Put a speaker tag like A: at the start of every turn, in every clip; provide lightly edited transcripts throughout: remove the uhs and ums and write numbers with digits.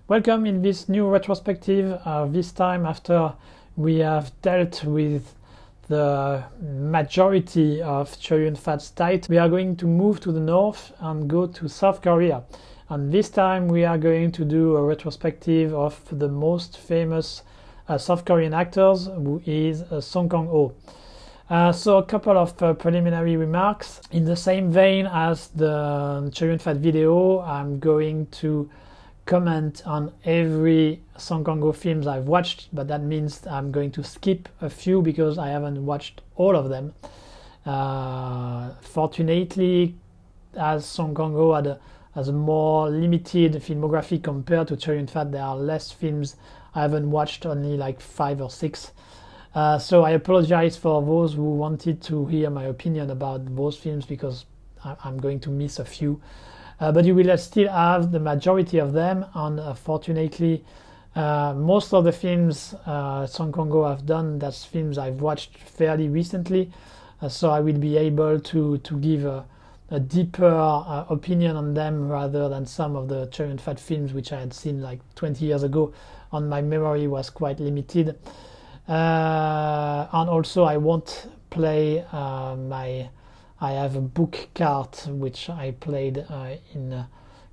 A: Welcome in this new retrospective, this time after we have dealt with the majority of Cho Yun-fat's titles. We are going to move to the north and go to South Korea. And this time we are going to do a retrospective of the most famous South Korean actors, who is Song Kang-ho. So a couple of preliminary remarks. In the same vein as the Cho Yun-fat video, I'm going to comment on every Song Kang-ho films I've watched, but that means I'm going to skip a few because I haven't watched all of them. Fortunately, as Song Kang-ho has a more limited filmography compared to Cho Yun-fat, there are less films I haven't watched, only like 5 or 6. So I apologize for those who wanted to hear my opinion about those films because I'm going to miss a few. But you will still have the majority of them, and fortunately most of the films Song Kang-ho have done, that's films I've watched fairly recently, so I will be able to give a deeper opinion on them rather than some of the Cho Yun-fat films which I had seen like 20 years ago, and my memory was quite limited. And also I won't play I have a book card which I played in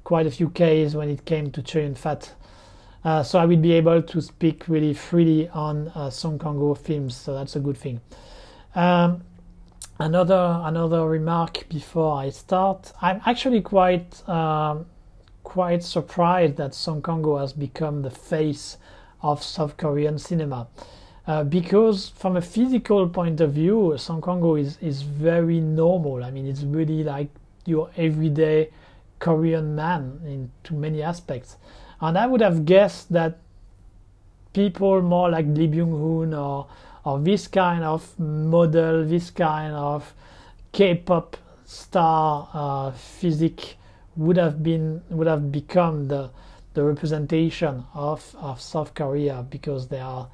A: quite a few cases when it came to Cho Yun-fat. So I will be able to speak really freely on Song Kang-ho films, so that's a good thing. Another remark before I start. I'm actually quite surprised that Song Kang-ho has become the face of South Korean cinema. Because from a physical point of view, Song Kang-ho is very normal. I mean, it's really like your everyday Korean man in too many aspects. And I would have guessed that people more like Lee Byung-hun or this kind of model, this kind of K-pop star physique would have become the representation of South Korea, because they are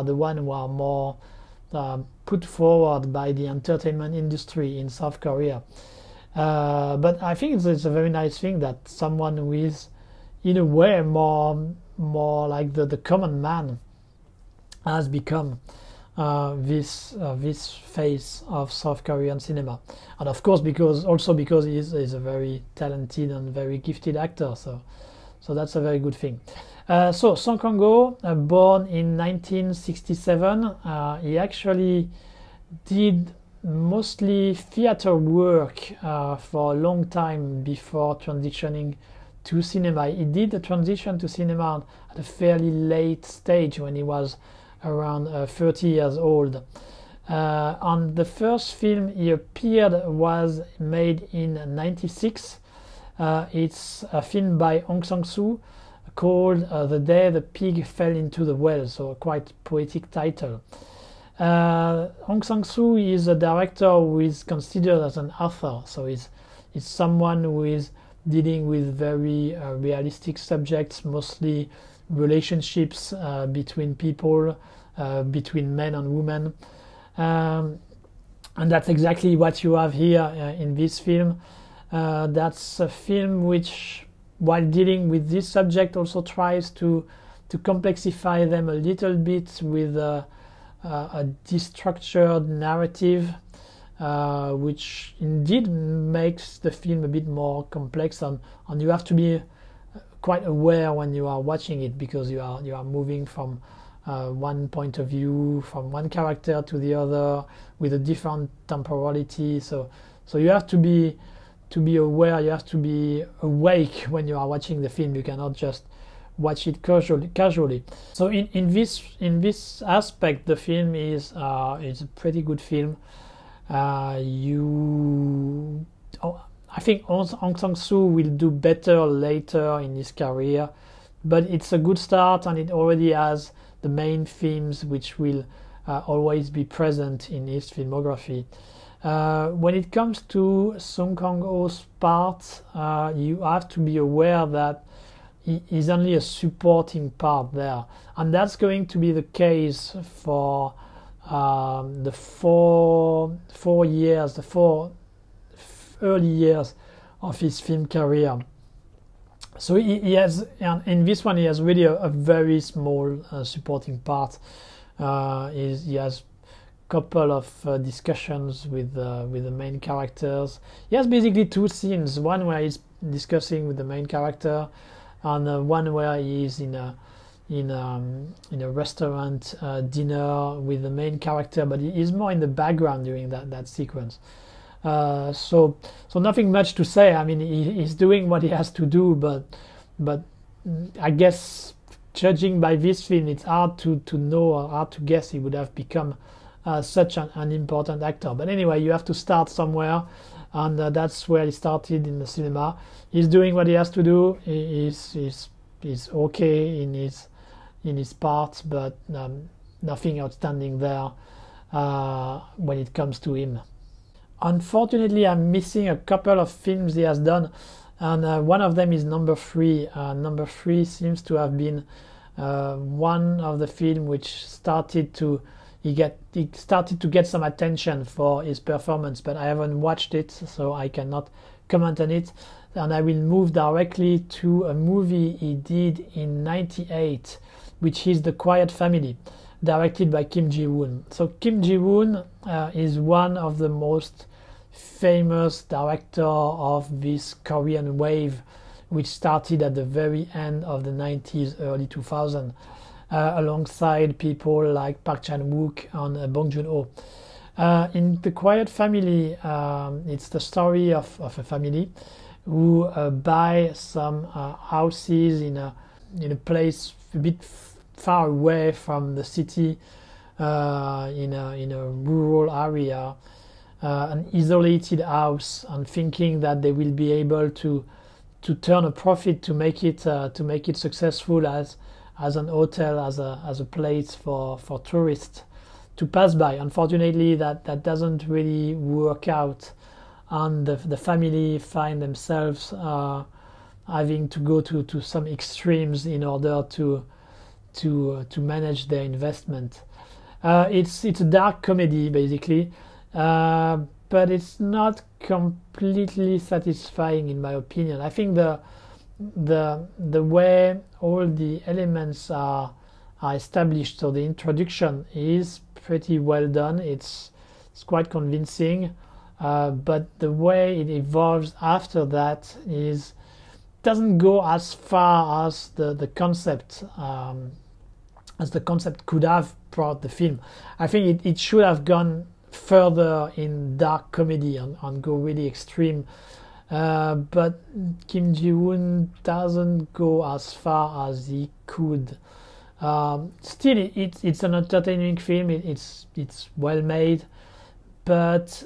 A: the ones who are more put forward by the entertainment industry in South Korea. But I think it's a very nice thing that someone who is, in a way, more like the common man has become this face of South Korean cinema. And of course, because he's a very talented and very gifted actor. So that's a very good thing. So Song Kang-ho, born in 1967, he actually did mostly theater work for a long time before transitioning to cinema. He did the transition to cinema at a fairly late stage when he was around 30 years old. And the first film he appeared was made in 1996. It's a film by Hong Sang-soo called The Day the Pig Fell into the Well, so a quite poetic title. Hong Sang-soo is a director who is considered as an author, so he's someone who is dealing with very realistic subjects, mostly relationships between people, between men and women. And that's exactly what you have here in this film. That's a film which, while dealing with this subject, also tries to complexify them a little bit with a destructured narrative, which indeed makes the film a bit more complex, and you have to be quite aware when you are watching it, because you are moving from one point of view, from one character to the other, with a different temporality. So you have to be aware, you have to be awake when you are watching the film. You cannot just watch it casually. So in this aspect, the film is a pretty good film. I think Hong Sang-soo will do better later in his career, but it's a good start, and it already has the main themes which will always be present in his filmography. When it comes to Song Kang-ho's part, you have to be aware that he is only a supporting part there, and that's going to be the case for the four early years of his film career. So he has, in this one, he has really a very small supporting part. He has a couple of discussions with the main characters. He has basically two scenes: one where he's discussing with the main character, and one where he is in a restaurant dinner with the main character, but he is more in the background during that sequence. So nothing much to say. I mean, he's doing what he has to do, but I guess judging by this film, it's hard to know or hard to guess he would have become such an important actor. But anyway, you have to start somewhere, and that's where he started in the cinema. He's doing what he has to do. He's okay in his parts, but nothing outstanding there when it comes to him. Unfortunately, I'm missing a couple of films he has done, and one of them is Number 3. Number 3 seems to have been one of the film which started to get some attention for his performance, but I haven't watched it, so I cannot comment on it. And I will move directly to a movie he did in '98, which is The Quiet Family, directed by Kim Ji-woon. So Kim Ji-woon is one of the most famous director of this Korean wave, which started at the very end of the 90s, early 2000, alongside people like Park Chan-Wook and Bong Joon-ho. In The Quiet Family, it's the story of a family who buy some houses in a place a bit far away from the city, in a rural area, an isolated house, and thinking that they will be able to turn a profit to make it successful as an hotel, as a place for tourists to pass by. Unfortunately, that doesn't really work out, and the family find themselves having to go to some extremes in order to manage their investment. It's a dark comedy basically, but it's not completely satisfying in my opinion. I think the way all the elements are established, so the introduction is pretty well done. It's quite convincing, but the way it evolves after that doesn't go as far as the concept could have brought the film. I think it should have gone further in dark comedy and go really extreme, but Kim Ji-woon doesn't go as far as he could. Still, it's an entertaining film. It's well made, but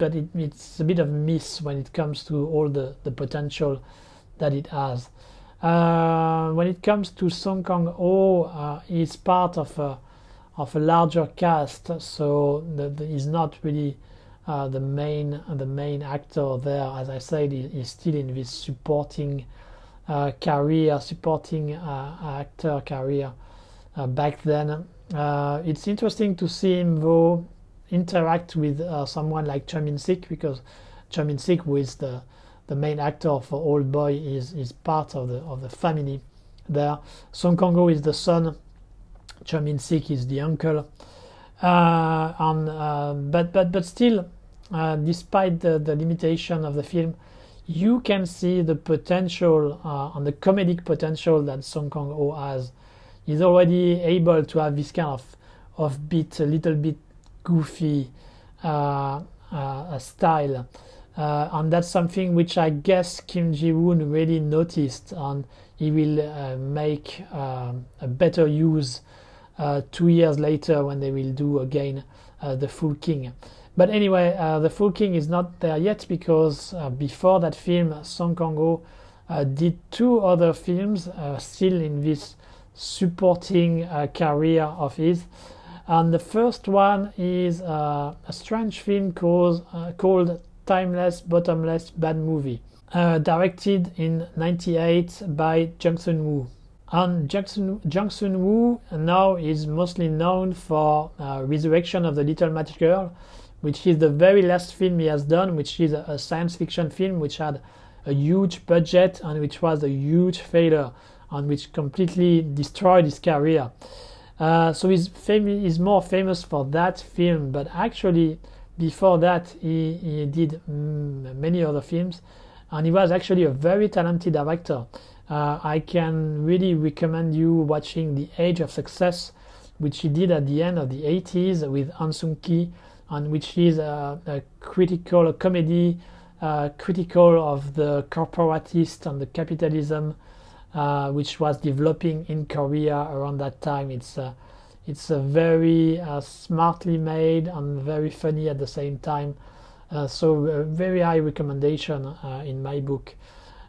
A: it's a bit of a miss when it comes to all the potential that it has. When it comes to Song Kang-ho, he's part of a larger cast, so he's not really the main actor there. As I said, he's still in this supporting actor career back then. It's interesting to see him though interact with someone like Cho Min-sik, because Cho Min-sik, who is the main actor for Old Boy, is part of the family there. Song Kang-ho is the son, Cho Min-sik is the uncle, but still, despite the limitation of the film, you can see the potential and the comedic potential that Song Kang-ho has. He's already able to have this kind of a little bit goofy style, and that's something which I guess Kim Ji-woon really noticed, and he will make a better use 2 years later when they will do again The Fool King. But anyway, The Fool King is not there yet, because before that film, Song Kang-ho did 2 other films still in this supporting career of his. And the first one is a strange film called Timeless, Bottomless, Bad Movie, directed in '98 by Jung Sun-woo. And Jung Sun-woo now is mostly known for Resurrection of the Little Match Girl, which is the very last film he has done, which is a science fiction film which had a huge budget and which was a huge failure and which completely destroyed his career. So he's more famous for that film, but actually before that he did many other films, and he was actually a very talented director. I can really recommend you watching The Age of Success, which he did at the end of the 80s with Han Sung-ki, and which is a comedy critical of the corporatist and the capitalism which was developing in Korea around that time. It's a very smartly made and very funny at the same time. So a very high recommendation in my book.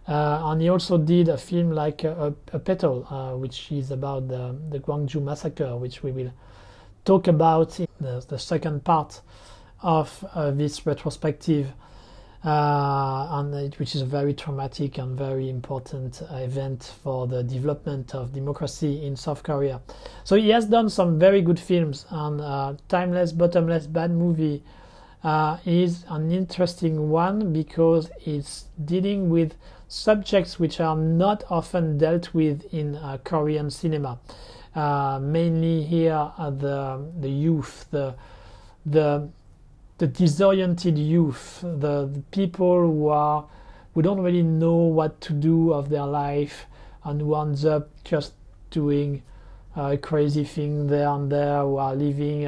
A: And he also did a film like a Petal, which is about the Gwangju massacre, which we will talk about in the second part of this retrospective, which is a very traumatic and very important event for the development of democracy in South Korea. So he has done some very good films, and Timeless, Bottomless, Bad Movie is an interesting one because it's dealing with subjects which are not often dealt with in Korean cinema. Mainly here the youth, the disoriented youth, the people who don't really know what to do of their life and who ends up just doing a crazy thing there and there, who are living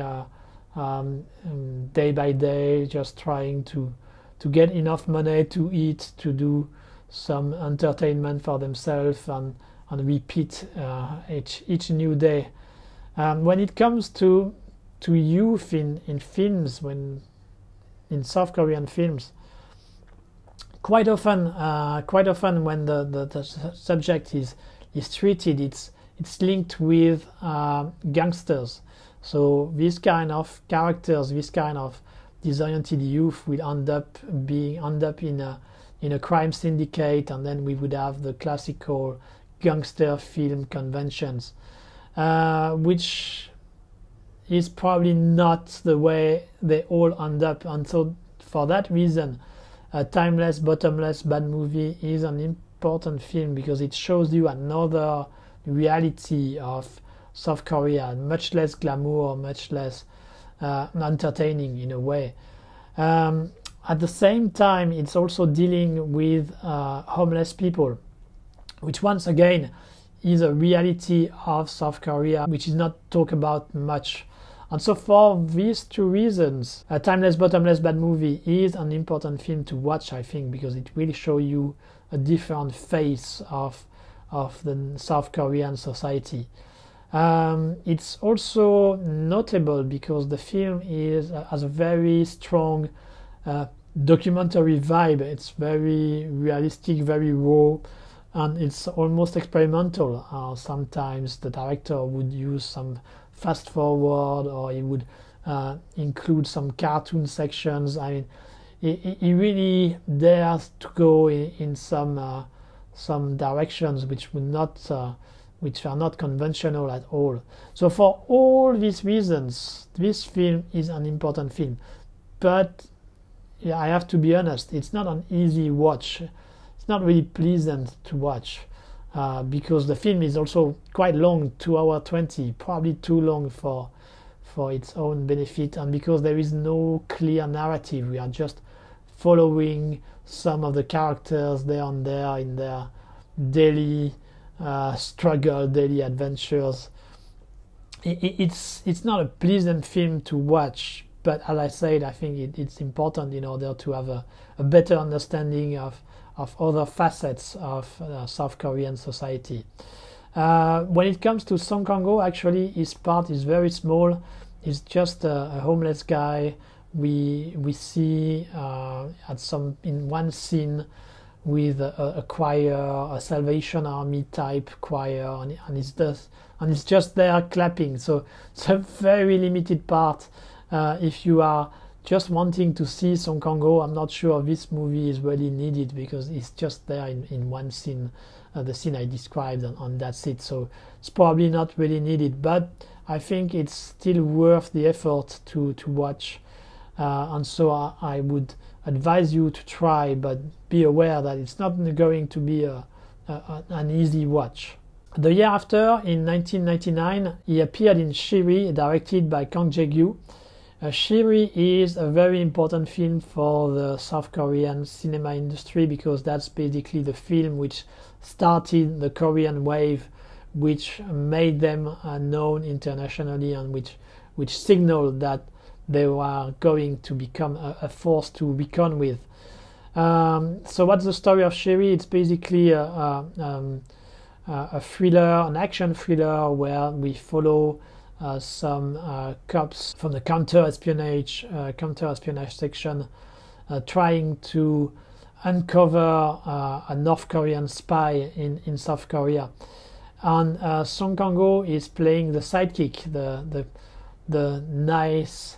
A: day by day, just trying to get enough money to eat, to do some entertainment for themselves, and repeat each new day. When it comes to youth in films, in South Korean films, quite often when the subject is treated, it's linked with gangsters. So these kind of characters, this kind of disoriented youth will end up in a crime syndicate, and then we would have the classical gangster film conventions, which is probably not the way they all end up. And so for that reason, Timeless, Bottomless, Bad Movie is an important film because it shows you another reality of South Korea, much less glamour, much less entertaining in a way. At the same time, it's also dealing with homeless people, which once again is a reality of South Korea, which is not talked about much. And so for these two reasons, Timeless, Bottomless, Bad Movie is an important film to watch, I think, because it will show you a different face of the South Korean society. It's also notable because the film has a very strong documentary vibe. It's very realistic, very raw, and it's almost experimental. Sometimes the director would use some fast forward, or he would include some cartoon sections. I mean, he really dares to go in some directions which are not conventional at all. So for all these reasons, this film is an important film. But yeah, I have to be honest, it's not an easy watch. It's not really pleasant to watch because the film is also quite long, 2 hours 20, probably too long for its own benefit, and because there is no clear narrative. We are just following some of the characters there and there in their daily struggle, daily adventures. It's not a pleasant film to watch, but as I said, I think it's important in order to have a better understanding of other facets of South Korean society. When it comes to Song Kang-ho, actually his part is very small. He's just a homeless guy. We see in one scene with a choir, a Salvation Army type choir, and it's just there clapping. So it's a very limited part. If you are just wanting to see Song Kang-ho, I'm not sure this movie is really needed because it's just there in one scene, the scene I described, and that's it. So it's probably not really needed, but I think it's still worth the effort to watch. And so I would advise you to try, but be aware that it's not going to be an easy watch. The year after, in 1999, he appeared in Shiri, directed by Kang Jae-gyu. Shiri is a very important film for the South Korean cinema industry because that's basically the film which started the Korean wave, which made them known internationally, and which signaled that they were going to become a force to reckon with. So what's the story of Shiri? It's basically a thriller, an action thriller, where we follow some cops from the counter-espionage section trying to uncover a North Korean spy in South Korea. And Song Kang-ho is playing the sidekick, the nice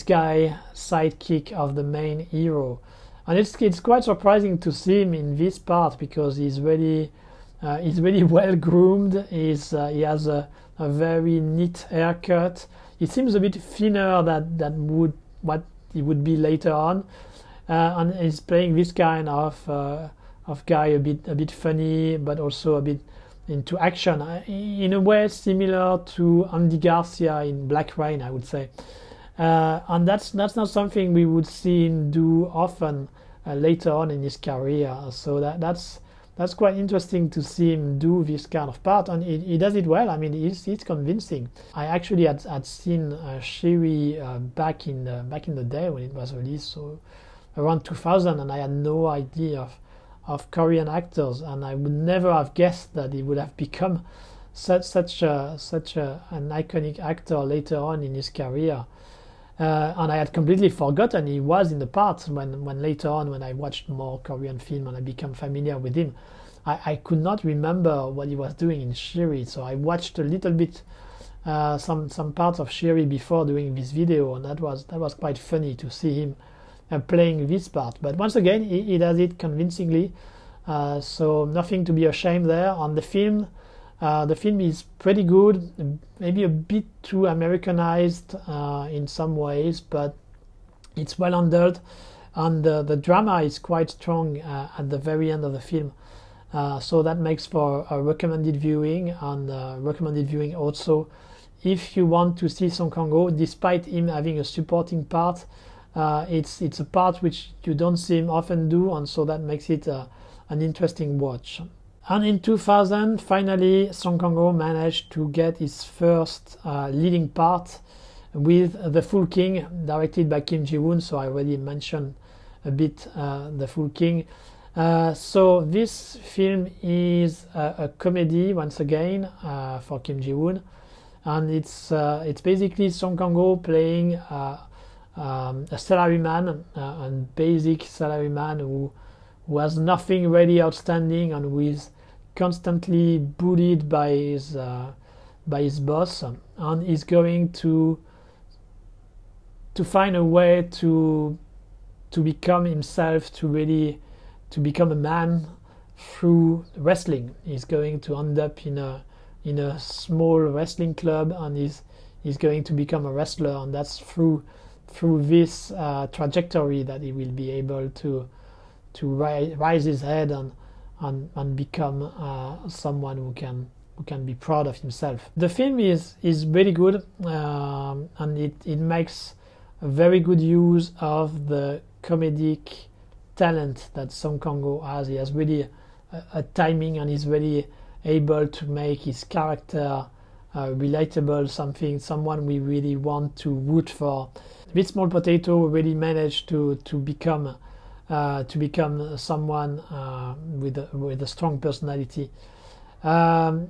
A: guy sidekick of the main hero, and it's quite surprising to see him in this part because he's really well groomed. He has a very neat haircut. He seems a bit thinner than what he would be later on, and he's playing this kind of guy, a bit funny, but also a bit into action, in a way similar to Andy Garcia in Black Rain, I would say. And that's not something we would see him do often later on in his career. So that's quite interesting to see him do this kind of part, and he does it well. I mean, he's convincing. I actually had seen Shiri back in the day when it was released, so around 2000, and I had no idea of Korean actors, and I would never have guessed that he would have become such an iconic actor later on in his career. And I had completely forgotten he was in the part when later on, when I watched more Korean film and I became familiar with him, I could not remember what he was doing in Shiri. So I watched a little bit some parts of Shiri before doing this video, and that was quite funny to see him playing this part. But once again, he does it convincingly, so nothing to be ashamed there. On the film is pretty good, maybe a bit too Americanized in some ways, but it's well handled, and the drama is quite strong at the very end of the film, so that makes for a recommended viewing, and recommended viewing also if you want to see Song Kang-ho, despite him having a supporting part. It's a part which you don't see him often do, and so that makes it an interesting watch. And in 2000, finally, Song Kang-ho managed to get his first leading part with The Fool King, directed by Kim Ji-woon. So I already mentioned a bit The Fool King. So this film is a comedy once again for Kim Ji-woon, and it's basically Song Kang-ho playing a salaryman, a basic salaryman who has nothing really outstanding and who is constantly bullied by his boss, and is going to find a way to become himself, to become a man through wrestling. He's going to end up in a small wrestling club, and he's going to become a wrestler, and that's through this trajectory that he will be able to rise his head and become someone who can be proud of himself. The film is really good, and it makes a very good use of the comedic talent that Song Kang-ho has. He has really a timing, and he's really able to make his character relatable, someone we really want to root for. This small potato really managed to become someone with a strong personality. So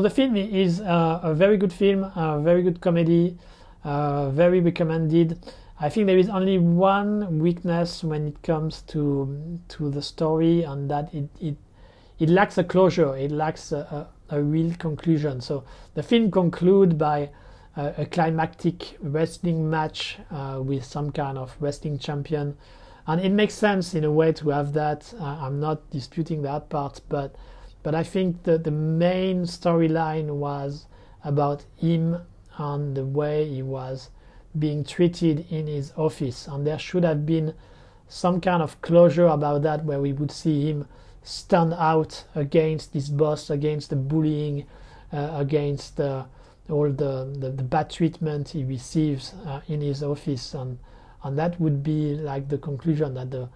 A: the film is a very good film, a very good comedy, very recommended. I think there is only one weakness when it comes to the story, and that it lacks a closure. It lacks a real conclusion. So the film concludes by a climactic wrestling match with some kind of wrestling champion. And it makes sense in a way to have that. I'm not disputing that part, but I think that the main storyline was about him and the way he was being treated in his office, and there should have been some kind of closure about that, where we would see him stand out against this boss, against the bullying, against all the bad treatment he receives in his office, and that would be like the conclusion, that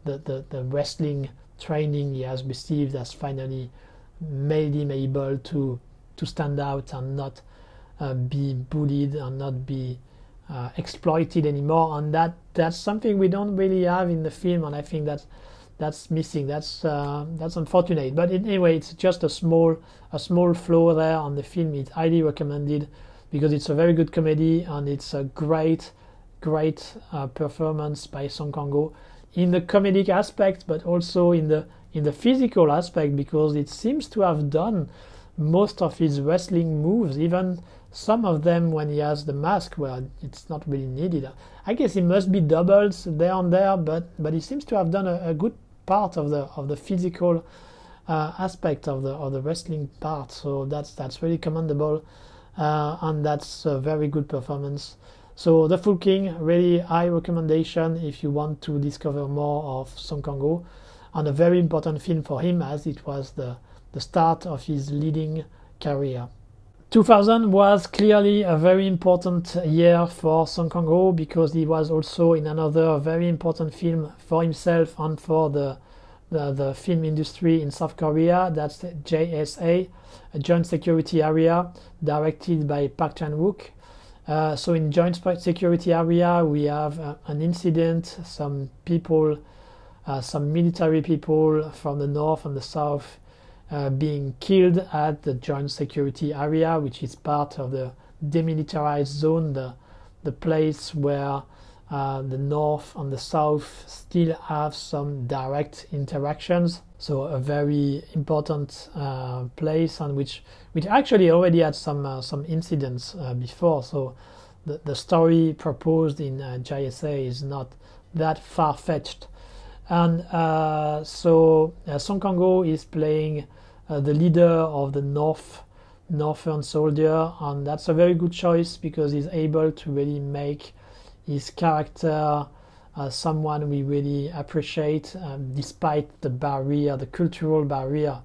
A: the wrestling training he has received has finally made him able to stand out and not be bullied and not be exploited anymore. And that's something we don't really have in the film, and I think that's missing. That's unfortunate. But anyway, it's just a small flaw there on the film. It's highly recommended because it's a very good comedy, and it's a great performance by Song Kang-ho in the comedic aspect, but also in the physical aspect, because it seems to have done most of his wrestling moves, even some of them when he has the mask, where it's not really needed. I guess he must be doubles there and there, but he seems to have done a good part of the physical aspect of the wrestling part. So that's really commendable, and that's a very good performance. So The Fool King, really high recommendation if you want to discover more of Song Kang-ho, and a very important film for him, as it was the start of his leading career. 2000 was clearly a very important year for Song Kang-ho, because he was also in another very important film for himself and for the film industry in South Korea. That's JSA, a Joint Security Area, directed by Park Chan-Wook. So in Joint Security Area, we have an incident, some people, some military people from the north and the south being killed at the Joint Security Area, which is part of the demilitarized zone, the place where the north and the south still have some direct interactions. So a very important place, and which actually already had some incidents before. So the story proposed in JSA is not that far-fetched. And so Song Kang-ho is playing the leader of the northern soldier, and that's a very good choice, because he's able to really make his character someone we really appreciate, despite the barrier, the cultural barrier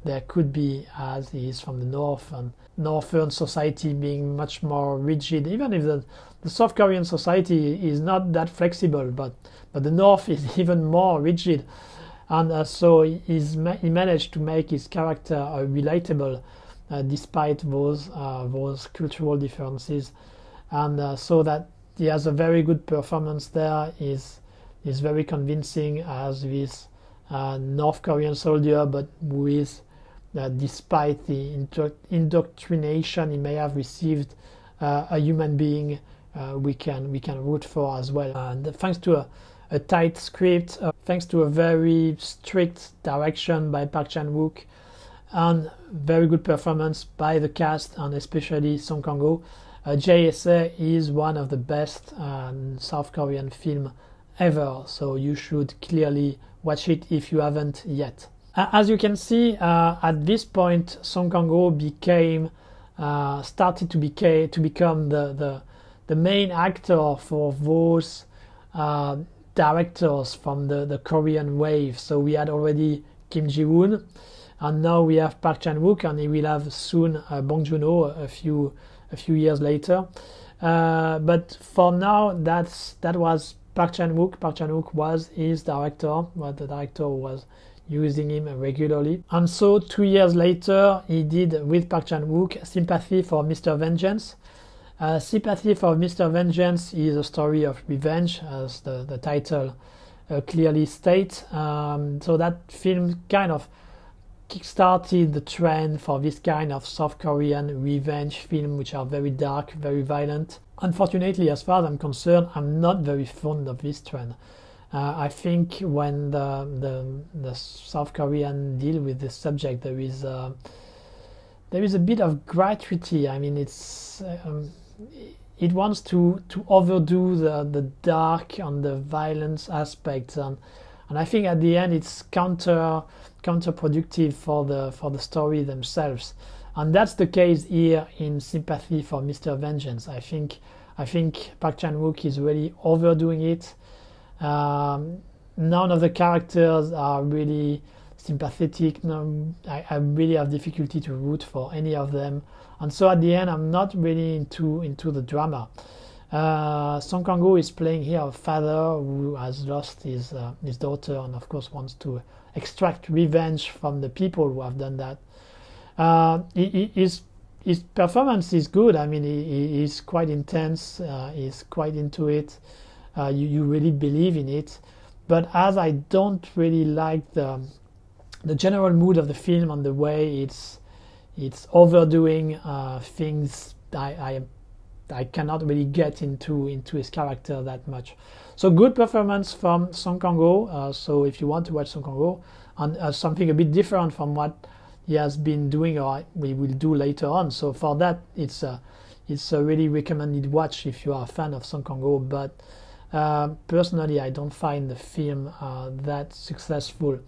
A: there could be, as he is from the north, and northern society being much more rigid, even if the South Korean society is not that flexible, but the north is even more rigid. And so he managed to make his character relatable, despite those cultural differences, and so that he has a very good performance there. Is very convincing as this North Korean soldier, but with despite the indoctrination he may have received, a human being we can root for as well. And thanks to a tight script, thanks to a very strict direction by Park Chan-wook, and very good performance by the cast, and especially Song Kang-ho, JSA is one of the best South Korean film ever, so you should clearly watch it if you haven't yet. As you can see, at this point Song Kang-ho started to become the main actor for those directors from the Korean wave. So we had already Kim Ji-woon, and now we have Park Chan-wook, and he will have soon Bong Joon-ho a few years later. But for now, that was Park Chan-wook. Park Chan-wook was his director, but the director was using him regularly. And so 2 years later, he did with Park Chan-wook Sympathy for Mr. Vengeance. Sympathy for Mr. Vengeance is a story of revenge, as the title clearly states. So that film kind of kickstarted the trend for this kind of South Korean revenge film, which are very dark, very violent. Unfortunately, as far as I'm concerned, I'm not very fond of this trend. I think when the South Korean deal with this subject, there is a bit of gratuity. I mean, it wants to overdo the dark and the violence aspects, and I think at the end it's counterproductive for the story themselves, and that's the case here in Sympathy for Mr. Vengeance. I think Park Chan-wook is really overdoing it. none of the characters are really sympathetic. No, I really have difficulty to root for any of them, and so at the end I'm not really into the drama. Song Kang-ho is playing here a father who has lost his daughter and of course wants to extract revenge from the people who have done that. His performance is good. I mean, he's quite intense. He's quite into it. You really believe in it. But as I don't really like the general mood of the film and the way it's overdoing things, I cannot really get into his character that much. So good performance from Song Kang-ho. So if you want to watch Song Kang-ho and something a bit different from what he has been doing or we will do later on, so for that it's a really recommended watch if you are a fan of Song Kang-ho. But personally I don't find the film that successful,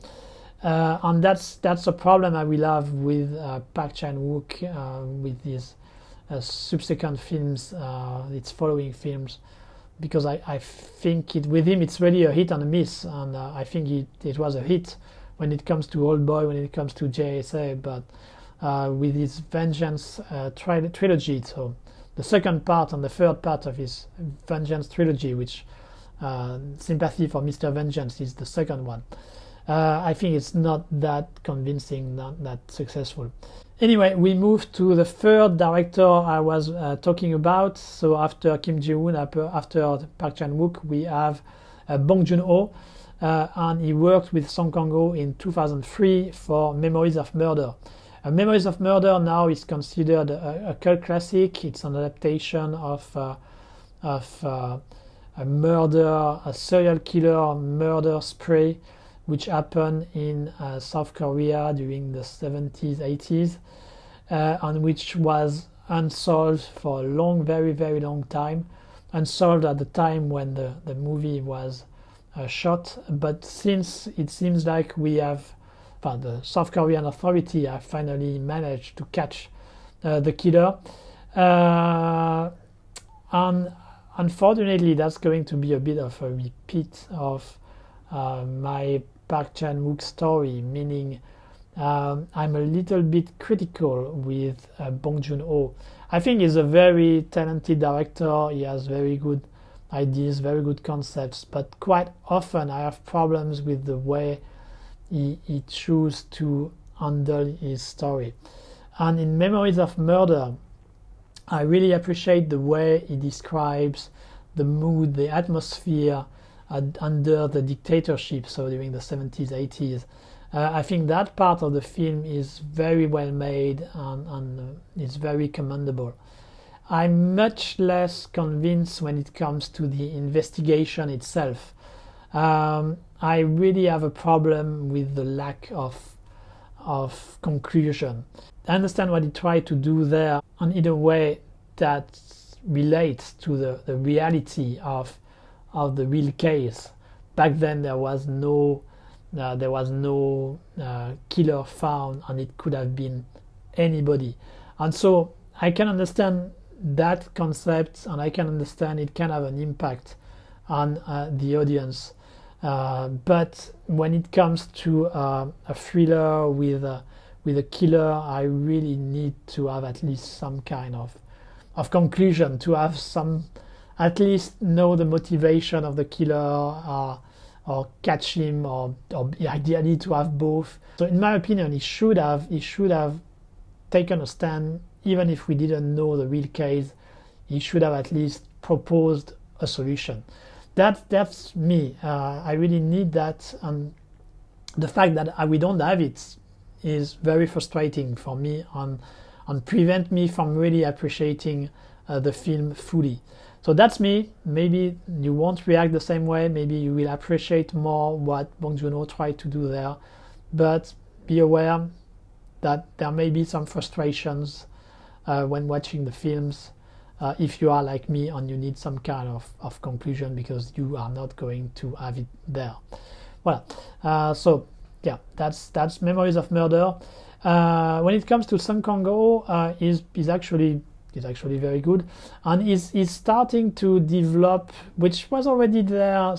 A: and that's a problem I will have with Park Chan-Wook with his subsequent films, its following films, because I think with him it's really a hit and a miss, and I think it was a hit when it comes to Old Boy, when it comes to JSA, but with his Vengeance trilogy, so the second part and the third part of his Vengeance trilogy, which Sympathy for Mr. Vengeance is the second one, I think it's not that convincing, not that successful. Anyway, we move to the third director I was talking about. So after Kim Ji-woon, after Park Chan-wook, we have Bong Joon-ho, and he worked with Song Kang-ho in 2003 for Memories of Murder. Memories of Murder now is considered a cult classic. It's an adaptation of a serial killer murder spree which happened in South Korea during the 70s, 80s, and which was unsolved for a very, very long time. Unsolved at the time when the movie was shot, but since it seems like the South Korean authority have finally managed to catch the killer, and unfortunately that's going to be a bit of a repeat of my Park Chan-wook story, meaning I'm a little bit critical with Bong Joon-ho. I think he's a very talented director. He has very good ideas, very good concepts, but quite often I have problems with the way he chooses to handle his story. And in Memories of Murder, I really appreciate the way he describes the mood, the atmosphere under the dictatorship, so during the 70s, 80s. I think that part of the film is very well made and is very commendable. I'm much less convinced when it comes to the investigation itself. I really have a problem with the lack of conclusion. I understand what he tried to do there, and in a way that relates to the reality of the real case. Back then there was no killer found, and it could have been anybody. And so I can understand that concept, and I can understand it can have an impact on the audience. But when it comes to a thriller with a killer, I really need to have at least some kind of conclusion, to have at least know the motivation of the killer, or catch him, or ideally to have both. So in my opinion, he should have taken a stand. Even if we didn't know the real case, he should have at least proposed a solution. That's me. I really need that, and the fact that we don't have it is very frustrating for me, and prevent me from really appreciating the film fully. So that's me. Maybe you won't react the same way. Maybe you will appreciate more what Bong Joon-ho tried to do there. But be aware that there may be some frustrations when watching the films, if you are like me and you need some kind of conclusion, because you are not going to have it there. Well, so yeah, that's Memories of Murder. When it comes to Song Kang-ho, is actually very good, and is starting to develop, which was already there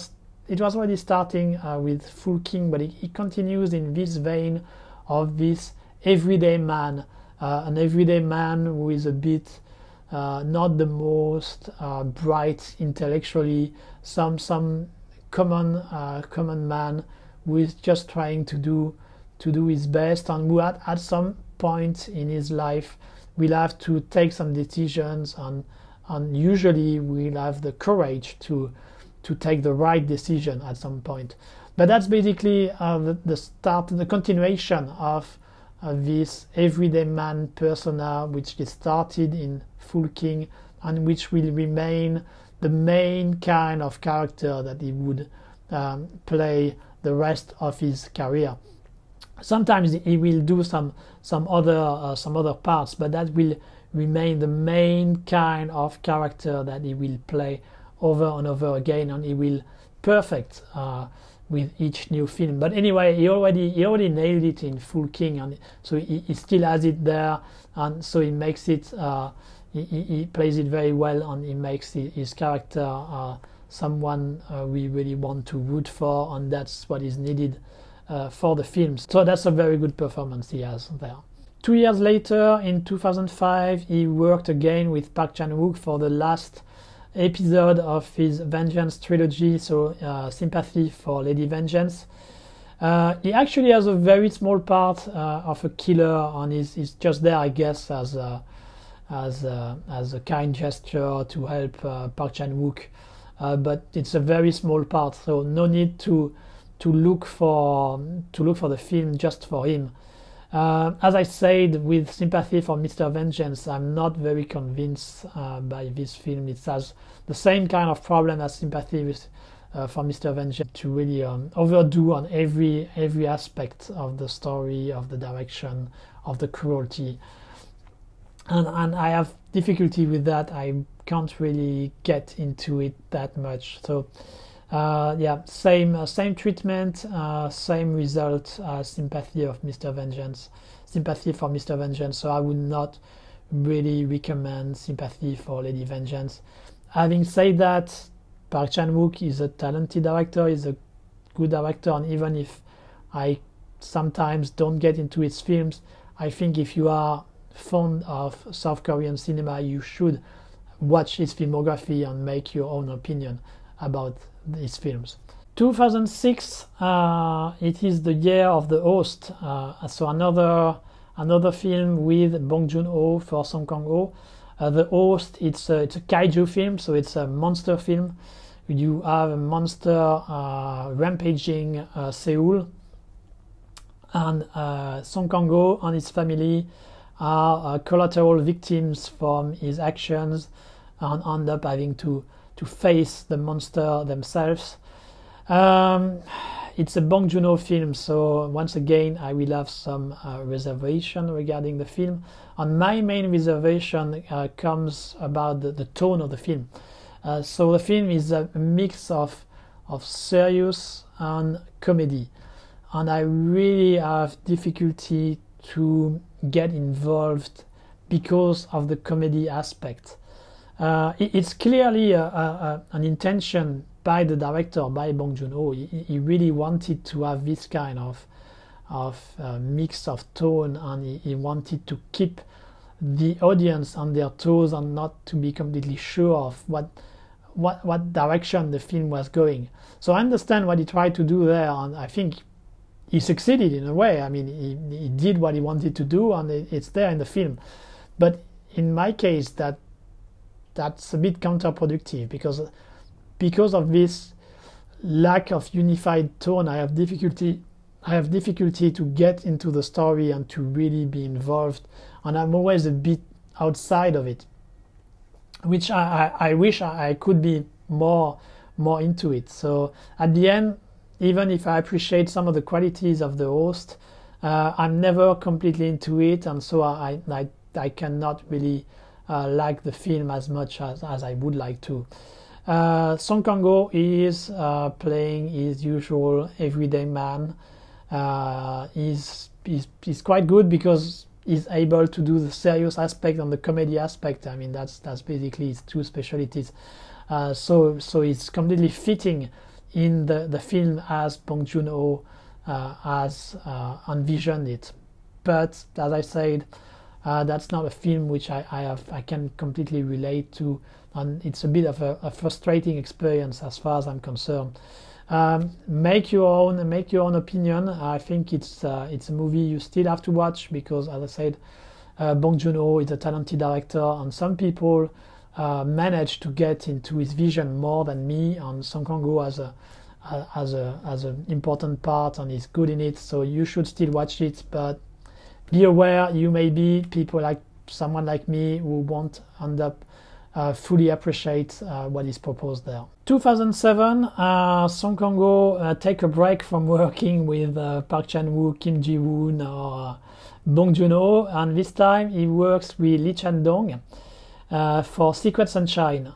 A: starting with Full King, but it continues in this vein of this everyday man, an everyday man who is a bit not the most bright intellectually, some common man who is just trying to do his best, and who at some point in his life will have to take some decisions, and usually will have the courage to take the right decision at some point. But that's basically the start, the continuation of this everyday man persona, which is started in Full King and which will remain the main kind of character that he would play the rest of his career. Sometimes he will do some other parts, but that will remain the main kind of character that he will play over and over again, and he will perfect with each new film. But anyway, he already nailed it in Full King, and so he still has it there, and so he makes it. He plays it very well, and he makes his character someone we really want to root for, and that's what is needed for the films. So that's a very good performance he has there. 2 years later, in 2005, he worked again with Park Chan-Wook for the last episode of his Vengeance trilogy, so Sympathy for Lady Vengeance. He actually has a very small part of a killer, and he's just there, I guess, as a kind gesture to help Park Chan-Wook, but it's a very small part, so no need to look for the film just for him. As I said, with Sympathy for Mr. Vengeance, I'm not very convinced by this film. It has the same kind of problem as Sympathy for Mr. Vengeance, to really overdo on every aspect of the story, of the direction, of the cruelty. And I have difficulty with that. I can't really get into it that much. So same treatment, same result as Sympathy for Mr. Vengeance. So I would not really recommend Sympathy for Lady Vengeance. Having said that, Park Chan-Wook is a talented director, is a good director, and even if I sometimes don't get into his films, I think if you are fond of South Korean cinema, you should watch his filmography and make your own opinion about his films. 2006, it is the year of The Host, so another film with Bong Joon-ho for Kang-ho. The Host, it's a kaiju film, so it's a monster film. You have a monster rampaging Seoul, and Kang-ho and his family are collateral victims from his actions and end up having to face the monster themselves. It's a Bong Joon-ho film, so once again I will have some reservation regarding the film, and my main reservation comes about the tone of the film. So the film is a mix of serious and comedy, and I really have difficulty to get involved because of the comedy aspect. It's clearly an intention by the director, by Bong Joon-ho. He really wanted to have this kind of mix of tone, and he wanted to keep the audience on their toes and not to be completely sure of what direction the film was going. So I understand what he tried to do there, and I think he succeeded in a way. I mean, he did what he wanted to do, and it's there in the film. But in my case, that's a bit counterproductive, because of this lack of unified tone. I have difficulty to get into the story and to really be involved, and I'm always a bit outside of it, which I wish I could be more into it. So at the end, even if I appreciate some of the qualities of The Host, I'm never completely into it, and so I cannot really like the film as much as I would like to. Kang-ho is playing his usual everyday man. He's quite good because he's able to do the serious aspect and the comedy aspect. I mean, that's basically his two specialties. So it's completely fitting in the film as Bong Joon-ho has envisioned it. But as I said, that's not a film which I can completely relate to, and it's a bit of a frustrating experience as far as I'm concerned. Make your own opinion. I think it's a movie you still have to watch because, as I said, Bong Joon-ho is a talented director, and some people manage to get into his vision more than me, and Song Kang-ho has an important part and is good in it, so you should still watch it. But be aware, you may be people like someone like me who won't end up fully appreciate what is proposed there. 2007, Song Kang-ho take a break from working with Park Chan-Wook, Kim Ji-woon, or Bong Joon-ho, and this time he works with Lee Chan-dong for Secret Sunshine.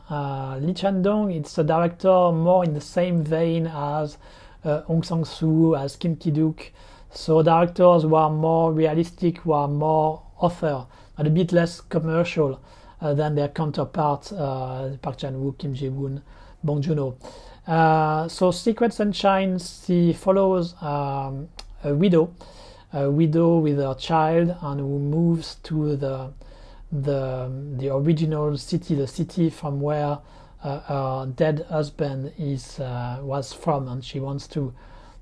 A: Lee Chan-dong, it's a director more in the same vein as Hong Sang-soo, as Kim Ki-duk, so directors who are more realistic, who are more author, and a bit less commercial than their counterparts, Park Chan-wook, Kim Ji-woon, Bong Joon-ho. So Secret Sunshine, she follows a widow with her child, and who moves to the original city, the city from where her dead husband was from, and she wants to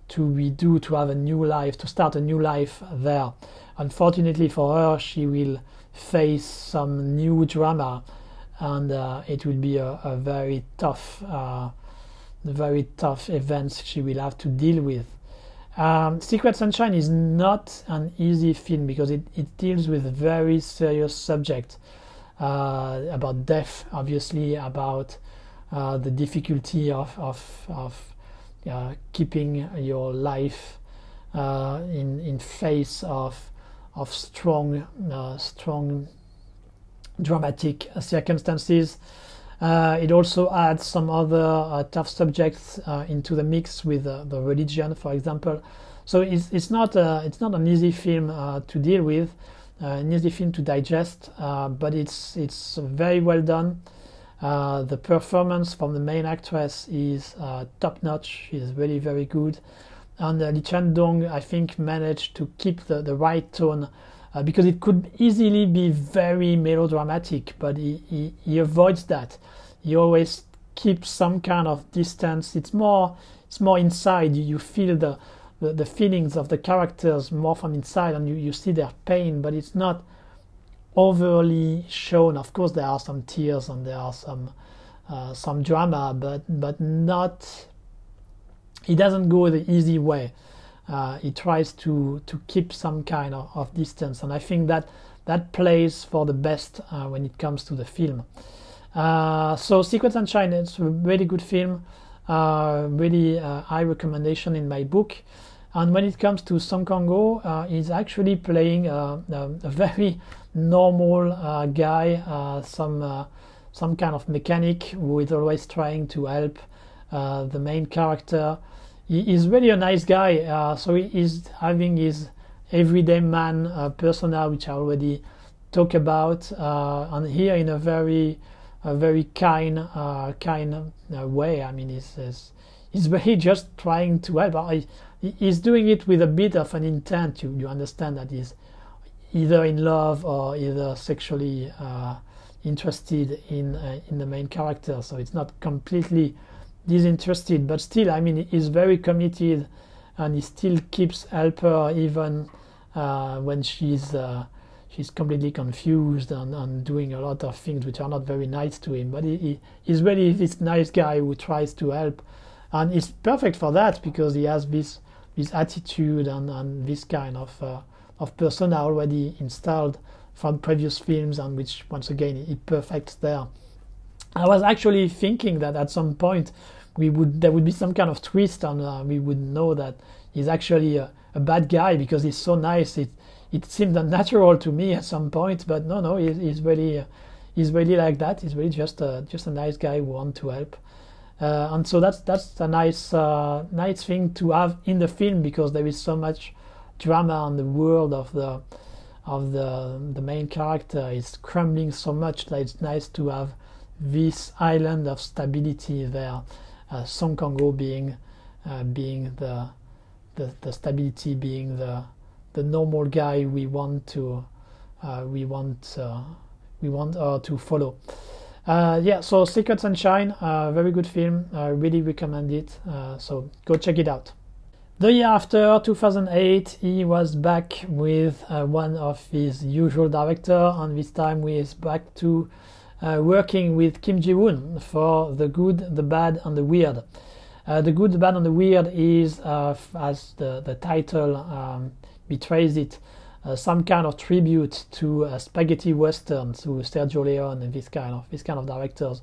A: have a new life, to start a new life there. Unfortunately for her, she will face some new drama, and it will be a very tough events she will have to deal with. Secret Sunshine is not an easy film because it deals with a very serious subject about death, obviously, about the difficulty of keeping your life in face of strong dramatic circumstances. It also adds some other tough subjects into the mix with the religion, for example. So it's not an easy film to deal with, an easy film to digest, but it's very well done. The performance from the main actress is top notch. She's really very good, and Lee Chan-dong, I think, managed to keep the right tone. Because it could easily be very melodramatic, but he avoids that. He always keeps some kind of distance. It's more inside. You feel the feelings of the characters more from inside, and you see their pain, but it's not overly shown. Of course, there are some tears and there are some drama, but not. He doesn't go the easy way. He tries to keep some kind of distance, and I think that plays for the best when it comes to the film. So Secret Sunshine, it's a really good film, really high recommendation in my book. And when it comes to Song Kang-ho, he's actually playing a very normal guy, some kind of mechanic who is always trying to help the main character. He is really a nice guy, so he is having his everyday man persona, which I already talked about, and here in a very kind way. I mean, he's really just trying to help. He's doing it with a bit of an intent. You understand that he's either in love or either sexually interested in the main character. So it's not completely disinterested, but still, I mean, he's very committed, and he still keeps help her even when she's completely confused and doing a lot of things which are not very nice to him. But he's really this nice guy who tries to help, and he's perfect for that because he has this attitude and this kind of persona already installed from previous films, and which once again he perfects there. I was actually thinking that at some point there would be some kind of twist, and we would know that he's actually a bad guy because he's so nice. It seemed unnatural to me at some point, but no, he's really like that. He's really just a nice guy who wants to help, and so that's a nice thing to have in the film, because there is so much drama, and the world of the main character is crumbling so much that it's nice to have this island of stability there. Song Kang-ho being the stability, being the normal guy we want her to follow. Yeah, so Secret Sunshine, very good film. I really recommend it. So go check it out. The year after, 2008, he was back with one of his usual director, and this time he is back to working with Kim Ji-woon for The Good, the Bad, and the Weird. The Good, the Bad, and the Weird is, as the title betrays it, some kind of tribute to spaghetti western, to Sergio Leone and this kind of directors.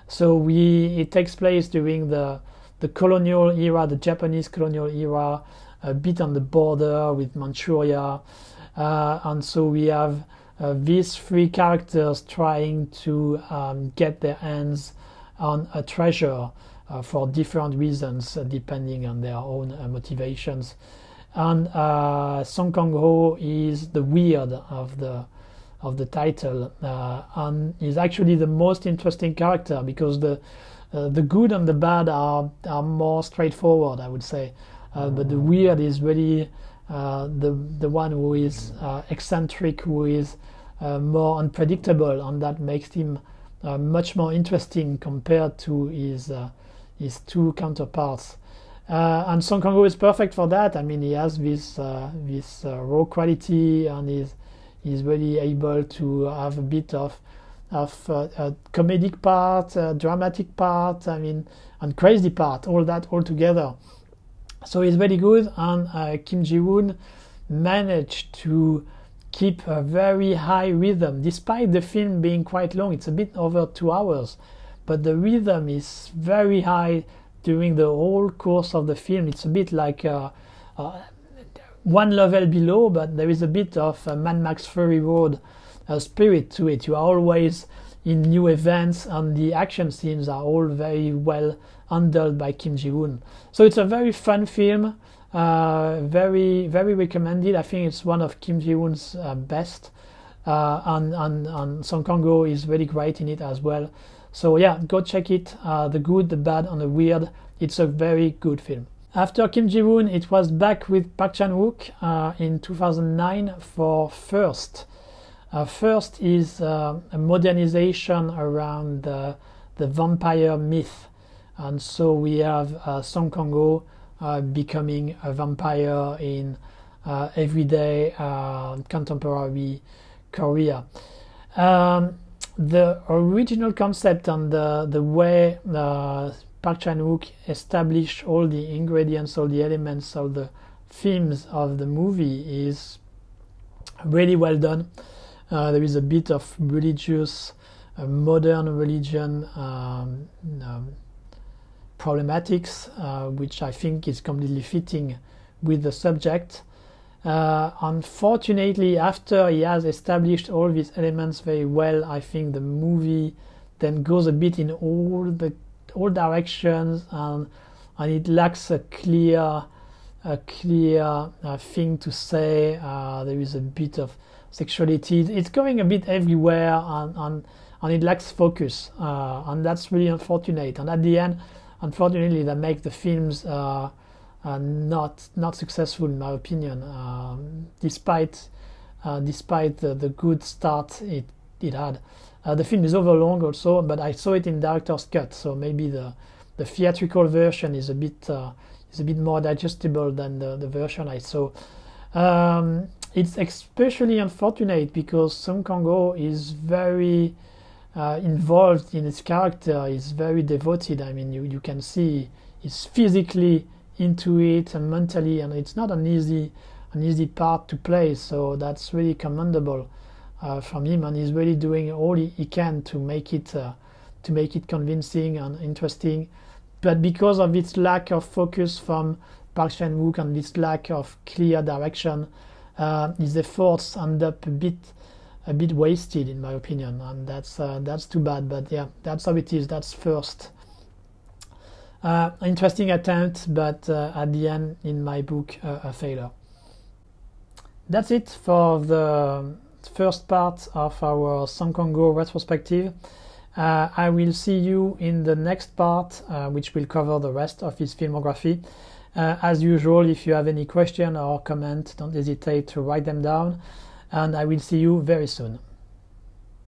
A: So it takes place during the colonial era, the Japanese colonial era, a bit on the border with Manchuria, and so we have these three characters trying to get their hands on a treasure for different reasons, depending on their own motivations. And Song Kang-ho is the weird of the title, and is actually the most interesting character, because the good and the bad are more straightforward, I would say, but the weird is really the one who is eccentric, who is more unpredictable, and that makes him much more interesting compared to his two counterparts. And Song Kang-ho is perfect for that. I mean, he has this raw quality, and he's really able to have a bit of a comedic part, a dramatic part, I mean, and crazy part, all that all together. So he's very good, and Kim Ji-woon managed to keep a very high rhythm, despite the film being quite long. It's a bit over 2 hours, but the rhythm is very high during the whole course of the film. It's a bit like one level below, but there is a bit of Mad Max Fury Road spirit to it. You are always in new events, and the action scenes are all very well handled by Kim Ji-woon. So it's a very fun film, very recommended. I think it's one of Kim Ji-woon's best, and Song Kang-ho is really great in it as well. So yeah, go check it. The Good, the Bad, and the Weird. It's a very good film. After Kim Ji-woon, it was back with Park Chan-Wook in 2009 for First. First is a modernization around the vampire myth, and so we have Song Kang-ho becoming a vampire in everyday contemporary Korea. The original concept and the way Park Chan-wook established all the ingredients, all the elements, all the themes of the movie is really well done. There is a bit of religious, modern religion problematics, which I think is completely fitting with the subject. Unfortunately, after he has established all these elements very well, I think the movie then goes a bit in all directions, and it lacks a clear thing to say. There is a bit of sexuality. It's going a bit everywhere, and it lacks focus, and that's really unfortunate. And at the end, unfortunately, that makes the films not successful, in my opinion, despite the good start it had. The film is over long also, but I saw it in director's cut, so maybe the theatrical version is a bit more digestible than the version I saw. It's especially unfortunate because Song Kang-ho is very involved in his character. He's very devoted. I mean, you can see he's physically into it and mentally, and it's not an easy part to play. So that's really commendable from him, and he's really doing all he can to make it convincing and interesting. But because of its lack of focus from Park Chan-wook and this lack of clear direction, his efforts end up a bit wasted, in my opinion, and that's too bad. But yeah, that's how it is. That's First. Interesting attempt, but at the end, in my book, a failure. That's it for the first part of our Song Kang-ho retrospective. I will see you in the next part, which will cover the rest of his filmography. As usual, if you have any question or comment, don't hesitate to write them down, and I will see you very soon.